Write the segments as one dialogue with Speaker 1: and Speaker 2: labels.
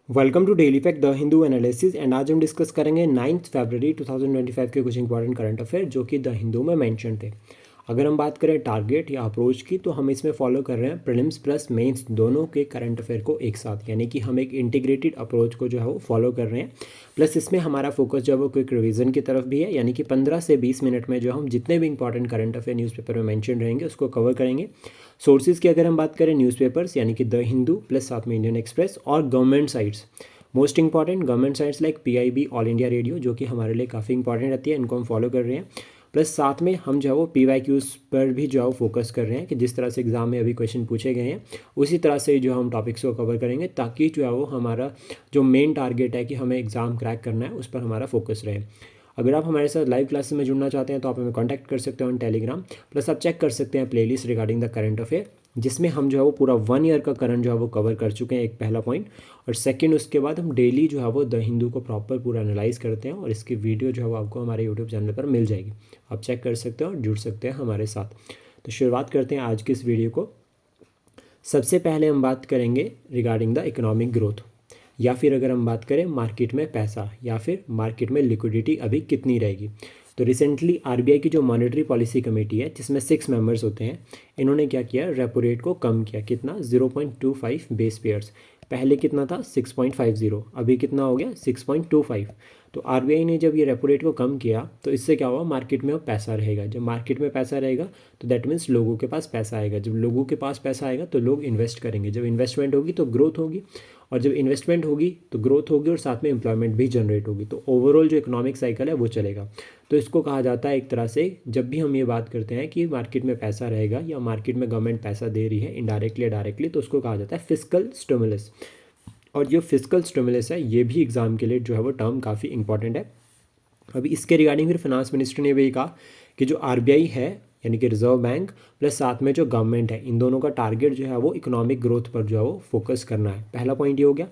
Speaker 1: Welcome to daily fact the Hindu analysis and आज हम discuss करेंगे 9 फरवरी 2025 के कुछ इंपॉर्टेंट करंट अफेयर जो कि द हिंदू में मेंशन थे। अगर हम बात करें टारगेट या अप्रोच की तो हम इसमें फॉलो कर रहे हैं प्रीलिम्स प्लस मेंस दोनों के करंट अफेयर को एक साथ, यानी कि हम एक इंटीग्रेटेड अप्रोच को जो है वो फॉलो कर रहे हैं। प्लस इसमें हमारा फोकस जो है वो क्विक रिवीजन की तरफ भी है, यानी कि 15 से 20 मिनट में जो हम जितने भी इंपॉर्टेंट करंट अफेयर न्यूज़पेपर में मेंशन रहेंगे उसको कवर करेंगे। सोर्सेज की अगर हम बात करें न्यूज़पेपर्स यानी कि द हिंदू प्लस साथ में इंडियन एक्सप्रेस और government sites. Most important government sites like PIB all India radio जो कि हमारे लिए काफ़ी इंपॉर्टेंट रहती है, इनको हम फॉलो कर रहे हैं। प्लस साथ में हम जो है वो पीवाईक्यूज़ पर भी जो है वो फोकस कर रहे हैं कि जिस तरह से एग्जाम में अभी क्वेश्चन पूछे गए हैं उसी तरह से जो हम टॉपिक्स को कवर करेंगे, ताकि जो है वो हमारा जो मेन टारगेट है कि हमें एग्ज़ाम क्रैक करना है उस पर हमारा फोकस रहे। अगर आप हमारे साथ लाइव क्लासेस में जुड़ना चाहते हैं तो आप हमें कांटेक्ट कर सकते हैं ऑन टेलीग्राम। प्लस आप चेक कर सकते हैं playlist regarding the current affair, जिसमें हम जो है वो पूरा 1 ईयर का करंट जो है वो कवर कर चुके हैं, एक पहला पॉइंट। और सेकंड उसके बाद हम डेली जो है वो द हिंदू को प्रॉपर पूरा एनालाइज करते हैं और इसकी वीडियो जो है वो आपको हमारे यूट्यूब चैनल पर मिल जाएगी। आप चेक कर सकते हैं और जुड़ सकते हैं हमारे साथ। तो शुरुआत करते हैं आज की इस वीडियो को। सबसे पहले हम बात करेंगे रिगार्डिंग द इकोनॉमिक ग्रोथ, या फिर अगर हम बात करें मार्केट में पैसा या फिर मार्केट में लिक्विडिटी अभी कितनी रहेगी। तो रिसेंटली आरबीआई की जो मॉनेटरी पॉलिसी कमेटी है जिसमें 6 मेंबर्स होते हैं, इन्होंने क्या किया, रेपो रेट को कम किया। कितना? 0.25 बेस पेयर्स। पहले कितना था? 6.50। अभी कितना हो गया? 6.25। तो आरबीआई ने जब ये रेपो रेट को कम किया तो इससे क्या हुआ, मार्केट में अब पैसा रहेगा। जब मार्केट में पैसा रहेगा तो दैट मीन्स लोगों के पास पैसा आएगा। जब लोगों के पास पैसा आएगा तो लोग इन्वेस्ट करेंगे। जब इन्वेस्टमेंट होगी तो ग्रोथ होगी, और जब इन्वेस्टमेंट होगी तो ग्रोथ होगी और साथ में एम्प्लॉयमेंट भी जनरेट होगी। तो ओवरऑल जो इकोनॉमिक साइकिल है वो चलेगा। तो इसको कहा जाता है एक तरह से, जब भी हम ये बात करते हैं कि मार्केट में पैसा रहेगा या मार्केट में गवर्नमेंट पैसा दे रही है इनडायरेक्टली या डायरेक्टली, तो उसको कहा जाता है फिस्कल स्टिमुलस। और जो फिस्कल स्टिमुलस है ये भी एग्जाम के लिए जो है वो टर्म काफ़ी इंपॉर्टेंट है। अभी इसके रिगार्डिंग फिर फाइनेंस मिनिस्टर ने भी कहा कि जो आरबीआई है यानी कि रिजर्व बैंक प्लस साथ में जो गवर्नमेंट है, इन दोनों का टारगेट जो है वो इकोनॉमिक ग्रोथ पर जो है वो फोकस करना है। पहला पॉइंट ये हो गया।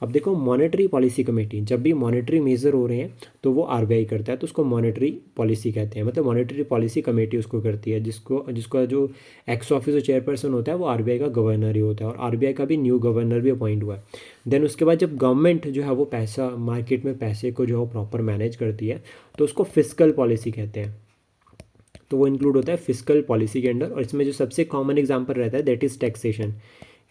Speaker 1: अब देखो, मॉनेटरी पॉलिसी कमेटी, जब भी मॉनेटरी मेजर हो रहे हैं तो वो आरबीआई करता है, तो उसको मॉनेटरी पॉलिसी कहते हैं। मतलब मॉनेटरी पॉलिसी कमेटी उसको करती है, जिसका जो एक्स ऑफिस चेयरपर्सन होता है वो आरबीआई का गवर्नर ही होता है, और आरबीआई का भी न्यू गवर्नर भी अपॉइंट हुआ है। देन उसके बाद जब गवर्नमेंट जो है वो पैसा मार्केट में पैसे को जो है प्रॉपर मैनेज करती है तो उसको फिस्कल पॉलिसी कहते हैं। तो वो इंक्लूड होता है फिस्कल पॉलिसी के अंडर। और इसमें जो सबसे कॉमन एग्जांपल रहता है दैट इज़ टैक्सेशन,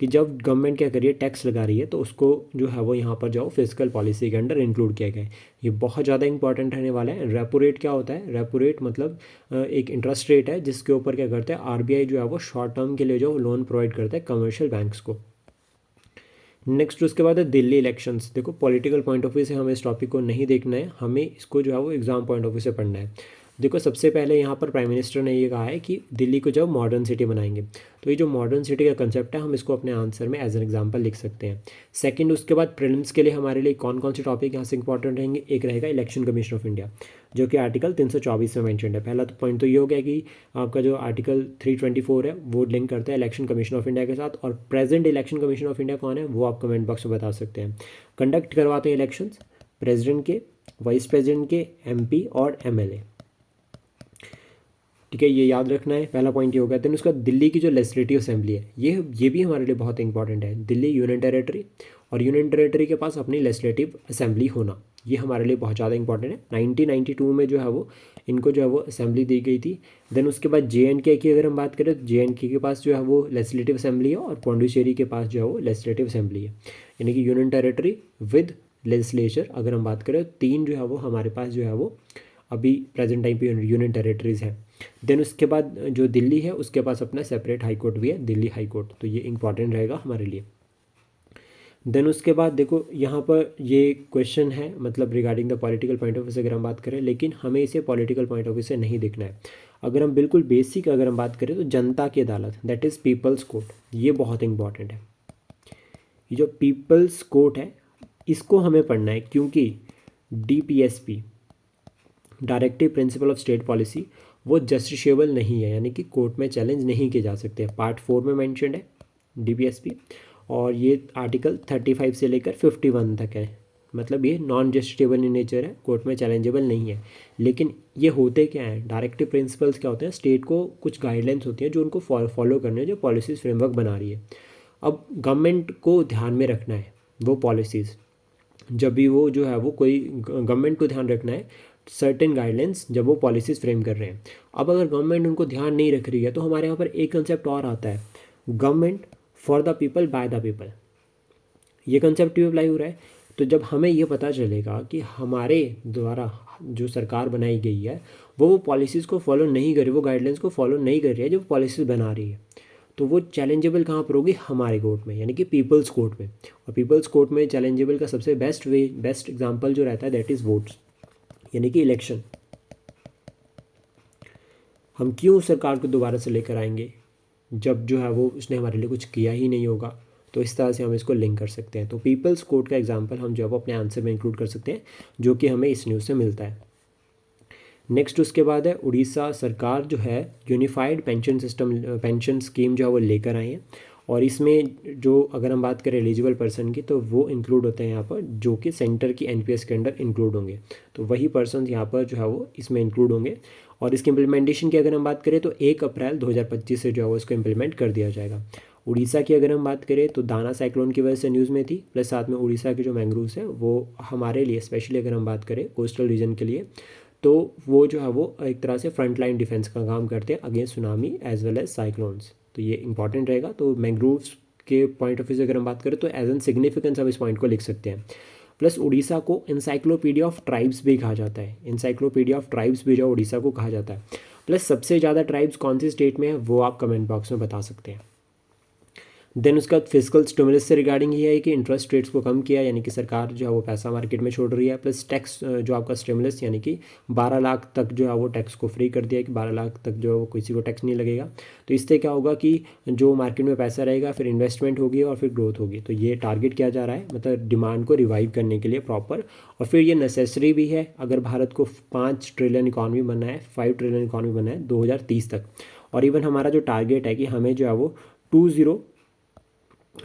Speaker 1: कि जब गवर्नमेंट क्या करिए टैक्स लगा रही है तो उसको जो है वो यहाँ पर जो फिस्कल पॉलिसी के अंडर इंक्लूड किया गया है। ये बहुत ज़्यादा इंपॉर्टेंट रहने वाला है। रेपो रेट क्या होता है? रेपो रेट मतलब एक इंटरेस्ट रेट है जिसके ऊपर क्या करता है आरबीआई जो है वो शॉर्ट टर्म के लिए जो लोन प्रोवाइड करता है कमर्शियल बैंक्स को। नेक्स्ट उसके बाद है दिल्ली इलेक्शंस। देखो, पॉलिटिकल पॉइंट ऑफ व्यू से हमें इस टॉपिक को नहीं देखना है, हमें इसको जो है वो एग्जाम पॉइंट ऑफ व्यू से पढ़ना है। देखो, सबसे पहले यहाँ पर प्राइम मिनिस्टर ने ये कहा है कि दिल्ली को जब मॉडर्न सिटी बनाएंगे, तो ये जो मॉडर्न सिटी का कंसेप्ट है हम इसको अपने आंसर में एज एन एग्जांपल लिख सकते हैं। सेकंड, उसके बाद प्रीलिम्स के लिए हमारे लिए कौन कौन से टॉपिक यहाँ से इंपॉर्टेंट रहेंगे? एक रहेगा इलेक्शन कमीशन ऑफ इंडिया, जो कि आर्टिकल 324 में मैंशन है। पहला तो पॉइंट तो ये हो गया कि आपका जो आर्टिकल 324 है वो लिंक करता है इलेक्शन कमीशन ऑफ इंडिया के साथ, और present election commission of India कौन है वो आप कमेंट बॉक्स में बता सकते हैं। कंडक्ट करवाते हैं इलेक्शंस प्रेसिडेंट के, वाइस प्रेसिडेंट के, एमपी और एमएलए। ठीक है, ये याद रखना है, पहला पॉइंट ये हो गया। देन उसका दिल्ली की जो लेजिस्लेटिव असेंबली है ये भी हमारे लिए बहुत इंपॉर्टेंट है। दिल्ली यूनियन टेरेटरी, और यूनियन टेरेटरी के पास अपनी लेजिस्लेटिव असेंबली होना, ये हमारे लिए बहुत ज़्यादा इंपॉर्टेंट है। 1992 में जो है वो इनको जो है वो असेंबली दी गई थी। देन उसके बाद JNK की अगर हम बात करें तो JNK के पास जो है वो लेजिस्लेटिव असेंबली है, और पौंडीचेरी के पास जो है वो लेजिस्लेटिव असेंबली है। यानी कि यूनियन टेरेटरी विद लेजिस्लेचर अगर हम बात करें, तीन जो है वो हमारे पास जो है वो अभी प्रेजेंट टाइम पे यूनियन टेरेटरीज़ हैं। देन उसके बाद जो दिल्ली है उसके पास अपना सेपरेट हाई कोर्ट भी है, दिल्ली हाई कोर्ट, तो ये इंपॉर्टेंट रहेगा हमारे लिए। देन उसके बाद देखो यहाँ पर ये क्वेश्चन है, मतलब regarding the political point of view से अगर हम बात करें, लेकिन हमें इसे पॉलिटिकल पॉइंट ऑफ व्यू से नहीं देखना है। अगर हम बिल्कुल बेसिक अगर हम बात करें तो जनता की अदालत दैट इज़ पीपल्स कोर्ट, ये बहुत इंपॉर्टेंट है। ये जो पीपल्स कोर्ट है इसको हमें पढ़ना है, क्योंकि DPSP directive principle of state policy वो जस्टिसेबल नहीं है, यानी कि कोर्ट में चैलेंज नहीं किए जा सकते। पार्ट 4 में मेंशन्ड है DPSP, और ये आर्टिकल 35 से लेकर 51 तक है। मतलब ये नॉन जस्टिसेबल इन नेचर है, कोर्ट में चैलेंजेबल नहीं है। लेकिन ये होते क्या हैं, डायरेक्टिव प्रिंसिपल्स क्या होते हैं, स्टेट को कुछ गाइडलाइंस होती हैं जो उनको फॉलो करने हैं, जो पॉलिसीज़ फ्रेमवर्क बना रही है। अब गवर्नमेंट को ध्यान में रखना है वो पॉलिसीज़, जब भी वो जो है वो कोई गवर्नमेंट को ध्यान रखना है सर्टेन गाइडलाइंस जब वो पॉलिसीज़ फ्रेम कर रहे हैं। अब अगर गवर्नमेंट उनको ध्यान नहीं रख रही है तो हमारे यहाँ पर एक कंसेप्ट और आता है, government for the people by the people. ये कंसेप्ट भी अप्लाई हो रहा है। तो जब हमें ये पता चलेगा कि हमारे द्वारा जो सरकार बनाई गई है वो पॉलिसीज़ को फॉलो नहीं कर रही, वो गाइडलाइंस को फॉलो नहीं कर रही है जो पॉलिसीज़ बना रही है, तो वो चैलेंजेबल कहाँ पर होगी, हमारे कोर्ट में, यानी कि पीपल्स कोर्ट में। और पीपल्स कोर्ट में चैलेंजेबल का सबसे बेस्ट एग्जांपल जो रहता है दैट इज़ वोट्स, यानी कि इलेक्शन। हम क्यों सरकार को दोबारा से लेकर आएंगे जब जो है वो उसने हमारे लिए कुछ किया ही नहीं होगा। तो इस तरह से हम इसको लिंक कर सकते हैं। तो पीपल्स कोर्ट का एग्जांपल हम जो है वो अपने आंसर में इंक्लूड कर सकते हैं, जो कि हमें इस न्यूज़ से मिलता है। नेक्स्ट उसके बाद है उड़ीसा सरकार जो है unified pension system, pension scheme जो है वो लेकर आई है। और इसमें जो अगर हम बात करें एलिजिबल पर्सन की तो वो इंक्लूड होते हैं यहाँ पर जो कि सेंटर की एनपीएस के अंडर इंक्लूड होंगे। तो वही पर्सन यहाँ पर जो है वो इसमें इंक्लूड होंगे। और इसकी इम्प्लीमेंटेशन की अगर हम बात करें तो 1 अप्रैल 2025 से जो है वो इसको इम्प्लीमेंट कर दिया जाएगा। उड़ीसा की अगर हम बात करें तो दाना साइक्लोन की वजह से न्यूज़ में थी, प्लस साथ में उड़ीसा के जो मैंग्रोव्स है वो हमारे लिए स्पेशली अगर हम बात करें कोस्टल रीजन के लिए तो वो जो है वो एक तरह से फ्रंट लाइन डिफेंस का काम करते हैं against tsunami as well as cyclones. तो ये इंपॉर्टेंट रहेगा। तो मैंग्रोव्स के पॉइंट ऑफ व्यू से अगर हम बात करें तो एज एन सिग्निफिकेंस हम इस पॉइंट को लिख सकते हैं। प्लस उड़ीसा को इंसाइक्लोपीडिया ऑफ ट्राइब्स भी कहा जाता है, इंसाइक्लोपीडिया ऑफ ट्राइब्स भी जो उड़ीसा को कहा जाता है। प्लस सबसे ज़्यादा ट्राइब्स कौन सी स्टेट में है वो आप कमेंट बॉक्स में बता सकते हैं। देन उसका फिजिकल स्टिमुलस से रिगार्डिंग ये है कि इंटरेस्ट रेट्स को कम किया, यानी कि सरकार जो है वो पैसा मार्केट में छोड़ रही है। प्लस टैक्स जो आपका स्टिमुलस यानी कि 12 लाख तक जो है वो टैक्स को फ्री कर दिया कि 12 लाख तक जो है वो किसी को टैक्स नहीं लगेगा। तो इससे क्या होगा कि जो मार्केट में पैसा रहेगा फिर इन्वेस्टमेंट होगी और फिर ग्रोथ होगी। तो ये टारगेट किया जा रहा है, मतलब डिमांड को रिवाइव करने के लिए प्रॉपर। और फिर ये नेसेसरी भी है अगर भारत को 5 ट्रिलियन इकॉनमी बनना है, 5 ट्रिलियन इकॉनमी बनना है 2030 तक। और इवन हमारा जो टारगेट है कि हमें जो है वो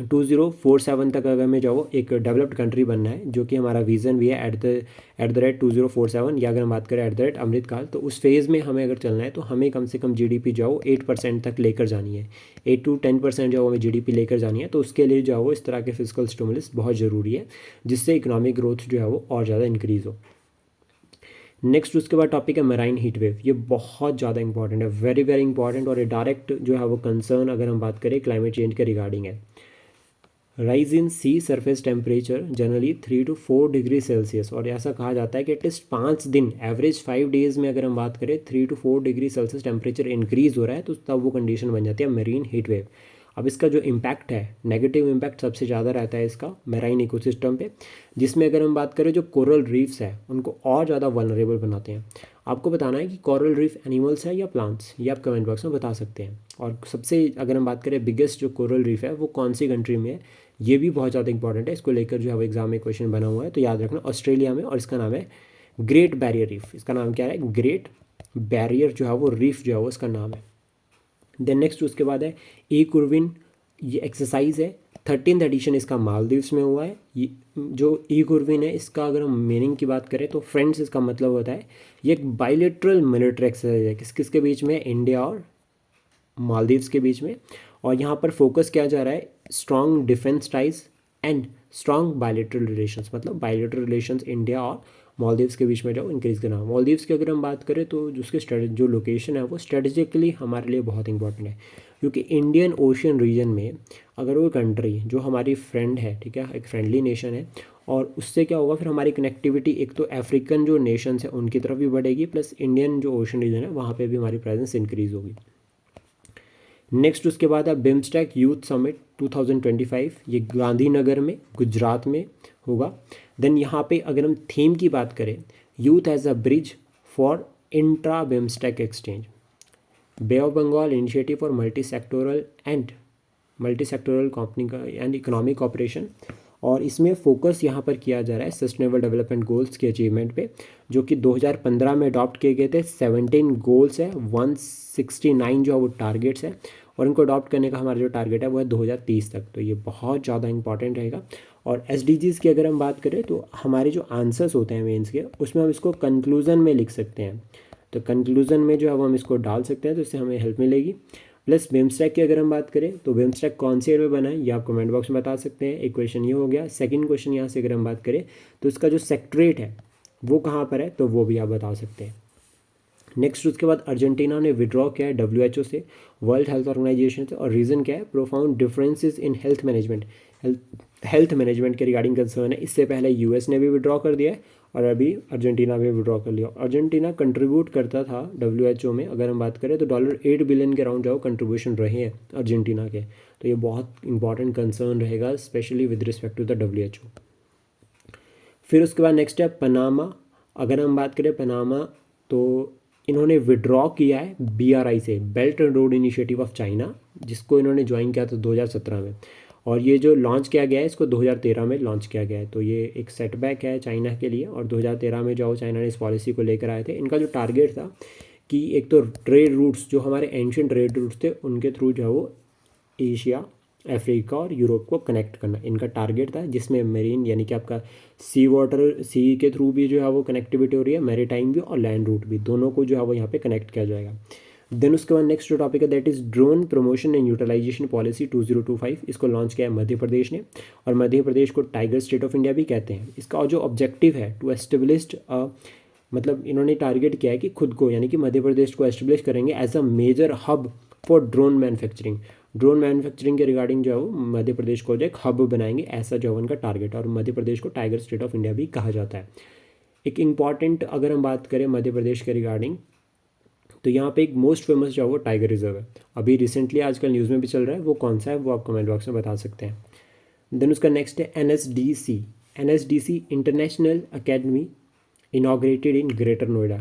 Speaker 1: 2047 तक अगर हमें जो एक डेवलप्ड कंट्री बनना है, जो कि हमारा विज़न भी है एट द रेट 2047, या अगर हम बात करें एट द रेट अमृतकाल, तो उस फेज़ में हमें अगर चलना है तो हमें कम से कम जीडीपी जो है 8% तक लेकर जानी है, 8 to 10% जो हमें जीडीपी लेकर जानी है। तो उसके लिए जो है वो इस तरह के फिजिकल स्टिमुलस बहुत ज़रूरी है जिससे इकोनॉमिक ग्रोथ जो है वो और ज़्यादा इंक्रीज़ हो। नेक्स्ट उसके बाद टॉपिक है मराइन हीट वेव। ये बहुत ज़्यादा इंपॉर्टेंट है, वेरी वेरी इंपॉर्टेंट, और ये डायरेक्ट जो है वो कंसर्न अगर हम बात करें क्लाइमेट चेंज के रिगार्डिंग है। Rise in sea surface temperature generally 3 to 4 degree celsius, और ऐसा कहा जाता है कि एटलीस्ट 5 दिन एवरेज 5 डेज़ में अगर हम बात करें 3 to 4 degree Celsius temperature increase हो रहा है तो तब वो कंडीशन बन जाती है मरीन हीट वेव। अब इसका जो इम्पैक्ट है, नेगेटिव इम्पैक्ट सबसे ज़्यादा रहता है इसका मैराइन इकोसिस्टम पे, जिसमें अगर हम बात करें जो कोरल रीफ्स है उनको और ज़्यादा वल्नरेबल बनाते हैं। आपको बताना है कि कोरल रीफ एनिमल्स है या प्लांट्स, ये आप कमेंट बॉक्स में बता सकते हैं। और सबसे अगर हम बात करें बिगेस्ट जो कोरल रीफ है वो कौन सी कंट्री में है, ये भी बहुत ज़्यादा इंपॉर्टेंट है। इसको लेकर जो है वो एग्जाम में क्वेश्चन बना हुआ है, तो याद रखना ऑस्ट्रेलिया में, और इसका नाम है ग्रेट बैरियर रीफ। इसका नाम क्या है, ग्रेट बैरियर जो है वो रीफ जो है वो इसका नाम है। देन नेक्स्ट उसके बाद है इकुर्विन, ये एक्सरसाइज है 13th एडिशन इसका मालदीव्स में हुआ है। ये जो इकुर्विन है इसका अगर हम मीनिंग की बात करें तो फ्रेंड्स इसका मतलब होता है ये एक बायलेटरल मिलिट्री एक्सरसाइज है, किस किस के बीच में, इंडिया और मालदीव्स के बीच में। और यहाँ पर फोकस किया जा रहा है strong defence ties and strong bilateral relations, मतलब बायलेटरल रिलेशंस इंडिया और मालदीव्स के बीच में जो इंक्रीज़ करना। मालदीव्स की अगर हम बात करें तो उसके जो लोकेशन है वो स्ट्रेटजिकली हमारे लिए बहुत इंपॉर्टेंट है, क्योंकि इंडियन ओशियन रीजन में अगर वो कंट्री जो हमारी फ्रेंड है, ठीक है, एक फ्रेंडली नेशन है, और उससे क्या होगा फिर हमारी कनेक्टिविटी एक तो अफ्रीकन जो नेशंस हैं उनकी तरफ भी बढ़ेगी, प्लस इंडियन जो ओशन रीजन है वहाँ पे भी हमारी प्रेजेंस इंक्रीज़ होगी। नेक्स्ट उसके बाद है बिम्स्टेक यूथ समिट 2025, ये गांधीनगर में गुजरात में होगा। देन यहाँ पे अगर हम थीम की बात करें, youth as a bridge for intra BIMSTEC exchange, bay of Bengal initiative for multi sectoral company का एंड इकोनॉमिक ऑपरेशन। और इसमें फोकस यहाँ पर किया जा रहा है सस्टेनेबल डेवलपमेंट गोल्स के अचीवमेंट पे, जो कि 2015 में अडॉप्ट किए गए थे। 17 गोल्स है, 169 जो है वो टारगेट्स है, और इनको अडॉप्ट करने का हमारा जो टारगेट है वो है 2030 तक। तो ये बहुत ज़्यादा इंपॉर्टेंट रहेगा। और SDGs की अगर हम बात करें तो हमारे जो आंसर्स होते हैं मेंस के, उसमें हम इसको कंक्लूज़न में लिख सकते हैं। तो कंक्लूज़न में जो है वो हम इसको डाल सकते हैं, तो इससे हमें हेल्प मिलेगी। प्लस बिम्स्टेक की अगर हम बात करें तो बिम्स्टेक कौन से ईयर में बना है ये आप कमेंट बॉक्स में बता सकते हैं। एक क्वेश्चन ये हो गया। सेकंड क्वेश्चन यहाँ से अगर हम बात करें तो इसका जो सेक्रेट है वो कहाँ पर है, तो वो भी आप बता सकते हैं। नेक्स्ट उसके बाद अर्जेंटीना ने विड्रॉ किया है WHO से, वर्ल्ड हेल्थ ऑर्गेनाइजेशन से, और रीज़न क्या है, profound differences in health management, health management के रिगार्डिंग कंसर्न है। इससे पहले US ने भी विड्रॉ कर दिया है और अभी अर्जेंटीना भी विड्रॉ कर लिया। अर्जेंटीना कंट्रीब्यूट करता था WHO में, अगर हम बात करें तो $8 बिलियन के अराउंड जो कंट्रीब्यूशन रहे हैं अर्जेंटीना के। तो ये बहुत इंपॉर्टेंट कंसर्न रहेगा specially with respect to the WHO। फिर उसके बाद नेक्स्ट है पनामा। अगर हम बात करें पनामा तो इन्होंने विड्रॉ किया है BRI से, belt and road initiative of China, जिसको इन्होंने ज्वाइन किया था 2017 में। और ये जो लॉन्च किया गया है इसको 2013 में लॉन्च किया गया है। तो ये एक सेटबैक है चाइना के लिए। और 2013 में जो चाइना ने इस पॉलिसी को लेकर आए थे, इनका जो टारगेट था कि एक तो ट्रेड रूट्स जो हमारे एंशियंट ट्रेड रूट्स थे उनके थ्रू जो है वो एशिया, अफ्रीका और यूरोप को कनेक्ट करना इनका टारगेट था, जिसमें मेरीन यानी कि आपका सी वाटर, सी के थ्रू भी जो है वो कनेक्टिविटी हो रही है, मैरीटाइम भी और लैंड रूट भी, दोनों को जो है वो यहाँ पे कनेक्ट किया जाएगा। देन उसके बाद नेक्स्ट जो टॉपिक है that is drone promotion and utilization policy 2025। इसको लॉन्च किया है मध्य प्रदेश ने, और मध्य प्रदेश को टाइगर स्टेट ऑफ इंडिया भी कहते हैं। इसका जो ऑब्जेक्टिव है टू एस्टेब्लिश्ड मतलब इन्होंने टारगेट किया है कि खुद को यानी कि मध्य प्रदेश को एस्टेब्लिश करेंगे as a major hub for drone manufacturing. Drone manufacturing के रिगार्डिंग जो है वो मध्य प्रदेश को जो एक हब बनाएंगे, ऐसा जो उनका टारगेट है। और मध्य प्रदेश को टाइगर स्टेट ऑफ इंडिया भी कहा जाता है। एक इम्पॉर्टेंट अगर हम बात करें मध्य प्रदेश के रिगार्डिंग तो यहाँ पे एक मोस्ट फेमस जो है वो टाइगर रिजर्व है, अभी रिसेंटली आजकल न्यूज़ में भी चल रहा है, वो कौन सा है वो आप कमेंट बॉक्स में बता सकते हैं। देन उसका नेक्स्ट है NSDC international academy inaugurated in greater Noida.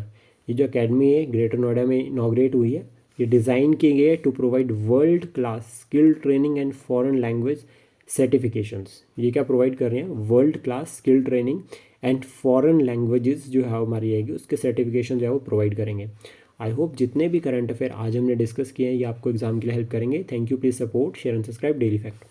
Speaker 1: ये जो अकेडमी है ग्रेटर नोएडा में इनाग्रेट हुई है। ये डिज़ाइन की गई है to provide world class skill training and foreign language certifications. ये क्या प्रोवाइड कर रहे हैं, world class skill training and foreign languages जो है हमारी आएगी उसके सर्टिफिकेशन जो है वो प्रोवाइड करेंगे। आई होप जितने भी करंट अफेयर आज हमने डिस्कस किए हैं ये आपको एग्जाम के लिए हेल्प करेंगे। Thank you, please support, share and subscribe daily fact.